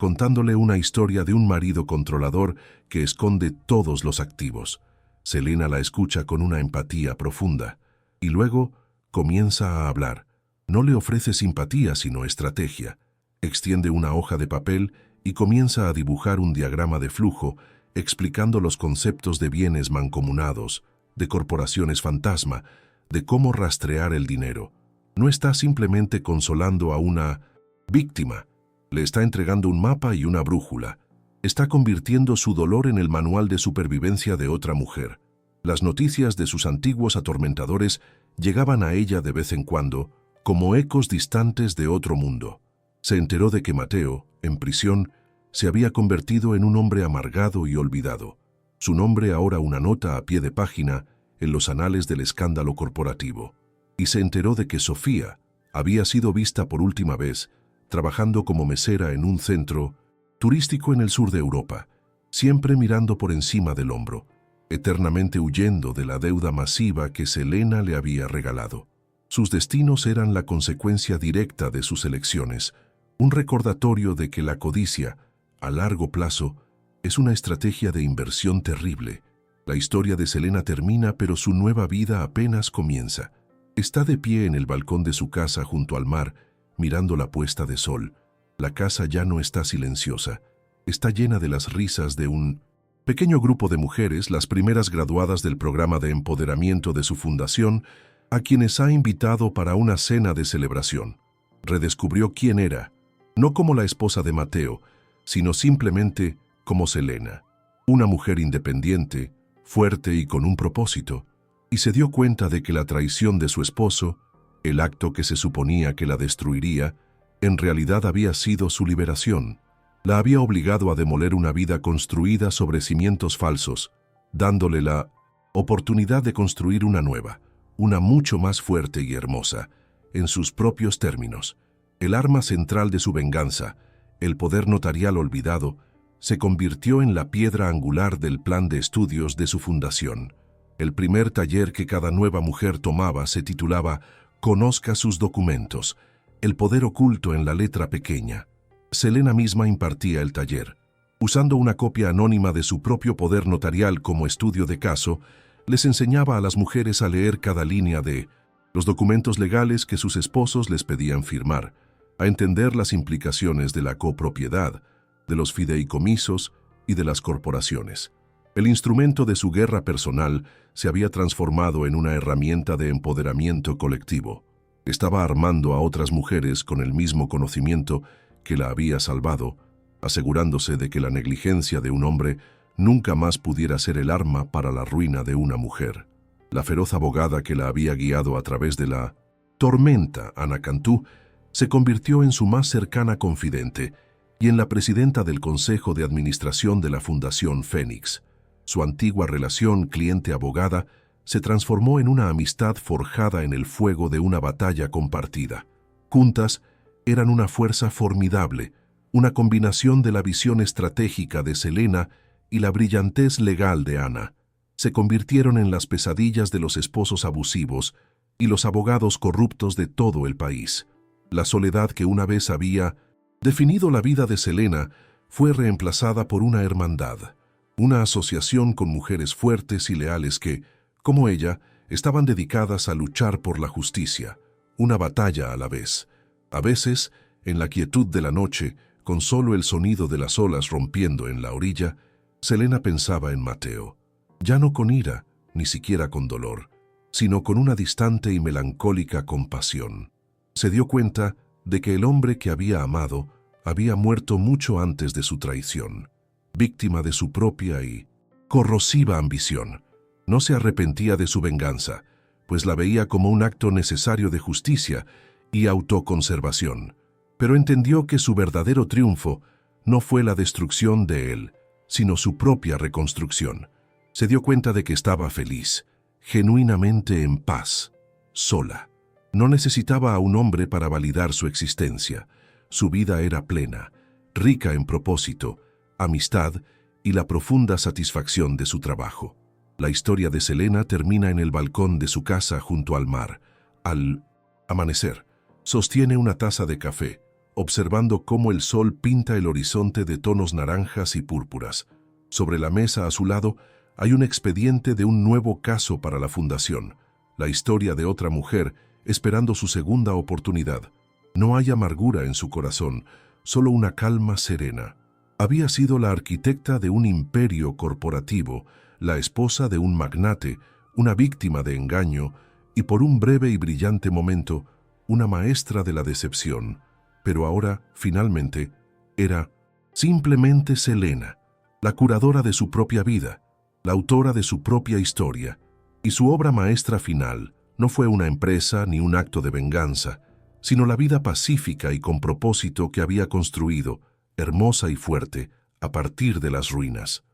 contándole una historia de un marido controlador que esconde todos los activos. Selena la escucha con una empatía profunda, y luego comienza a hablar. No le ofrece simpatía, sino estrategia. Extiende una hoja de papel y comienza a dibujar un diagrama de flujo, explicando los conceptos de bienes mancomunados, de corporaciones fantasma, de cómo rastrear el dinero. No está simplemente consolando a una víctima, le está entregando un mapa y una brújula. Está convirtiendo su dolor en el manual de supervivencia de otra mujer. Las noticias de sus antiguos atormentadores llegaban a ella de vez en cuando, como ecos distantes de otro mundo. Se enteró de que Mateo, en prisión, se había convertido en un hombre amargado y olvidado. Su nombre ahora una nota a pie de página en los anales del escándalo corporativo. Y se enteró de que Sofía había sido vista por última vez trabajando como mesera en un centro turístico en el sur de Europa, siempre mirando por encima del hombro, eternamente huyendo de la deuda masiva que Selena le había regalado. Sus destinos eran la consecuencia directa de sus elecciones, un recordatorio de que la codicia, a largo plazo, es una estrategia de inversión terrible. La historia de Selena termina, pero su nueva vida apenas comienza. Está de pie en el balcón de su casa junto al mar, mirando la puesta de sol. La casa ya no está silenciosa. Está llena de las risas de un pequeño grupo de mujeres, las primeras graduadas del programa de empoderamiento de su fundación, a quienes ha invitado para una cena de celebración. Redescubrió quién era, no como la esposa de Mateo, sino simplemente como Selena, una mujer independiente, fuerte y con un propósito, y se dio cuenta de que la traición de su esposo, el acto que se suponía que la destruiría, en realidad había sido su liberación. La había obligado a demoler una vida construida sobre cimientos falsos, dándole la oportunidad de construir una nueva, una mucho más fuerte y hermosa, en sus propios términos. El arma central de su venganza, el poder notarial olvidado, se convirtió en la piedra angular del plan de estudios de su fundación. El primer taller que cada nueva mujer tomaba se titulaba «Conozca sus documentos», el poder oculto en la letra pequeña. Selena misma impartía el taller. Usando una copia anónima de su propio poder notarial como estudio de caso, les enseñaba a las mujeres a leer cada línea de los documentos legales que sus esposos les pedían firmar, a entender las implicaciones de la copropiedad, de los fideicomisos y de las corporaciones. El instrumento de su guerra personal se había transformado en una herramienta de empoderamiento colectivo. Estaba armando a otras mujeres con el mismo conocimiento que la había salvado, asegurándose de que la negligencia de un hombre nunca más pudiera ser el arma para la ruina de una mujer. La feroz abogada que la había guiado a través de la tormenta, Ana Cantú, se convirtió en su más cercana confidente y en la presidenta del Consejo de Administración de la Fundación Fénix. Su antigua relación cliente-abogada se transformó en una amistad forjada en el fuego de una batalla compartida. Juntas, eran una fuerza formidable, una combinación de la visión estratégica de Selena y la brillantez legal de Ana. Se convirtieron en las pesadillas de los esposos abusivos y los abogados corruptos de todo el país. La soledad que una vez había definido la vida de Selena fue reemplazada por una hermandad, una asociación con mujeres fuertes y leales que, como ella, estaban dedicadas a luchar por la justicia, una batalla a la vez. A veces, en la quietud de la noche, con solo el sonido de las olas rompiendo en la orilla, Selena pensaba en Mateo, ya no con ira, ni siquiera con dolor, sino con una distante y melancólica compasión. Se dio cuenta de que el hombre que había amado había muerto mucho antes de su traición, víctima de su propia y corrosiva ambición. No se arrepentía de su venganza, pues la veía como un acto necesario de justicia y autoconservación, pero entendió que su verdadero triunfo no fue la destrucción de él, sino su propia reconstrucción. Se dio cuenta de que estaba feliz, genuinamente en paz, sola. No necesitaba a un hombre para validar su existencia. Su vida era plena, rica en propósito, amistad y la profunda satisfacción de su trabajo. La historia de Selena termina en el balcón de su casa junto al mar. Al amanecer, sostiene una taza de café, observando cómo el sol pinta el horizonte de tonos naranjas y púrpuras. Sobre la mesa a su lado hay un expediente de un nuevo caso para la fundación, la historia de otra mujer esperando su segunda oportunidad. No hay amargura en su corazón, solo una calma serena. Había sido la arquitecta de un imperio corporativo, la esposa de un magnate, una víctima de engaño y por un breve y brillante momento, una maestra de la decepción. Pero ahora, finalmente, era simplemente Selena, la curadora de su propia vida, la autora de su propia historia, y su obra maestra final no fue una empresa ni un acto de venganza, sino la vida pacífica y con propósito que había construido, hermosa y fuerte, a partir de las ruinas.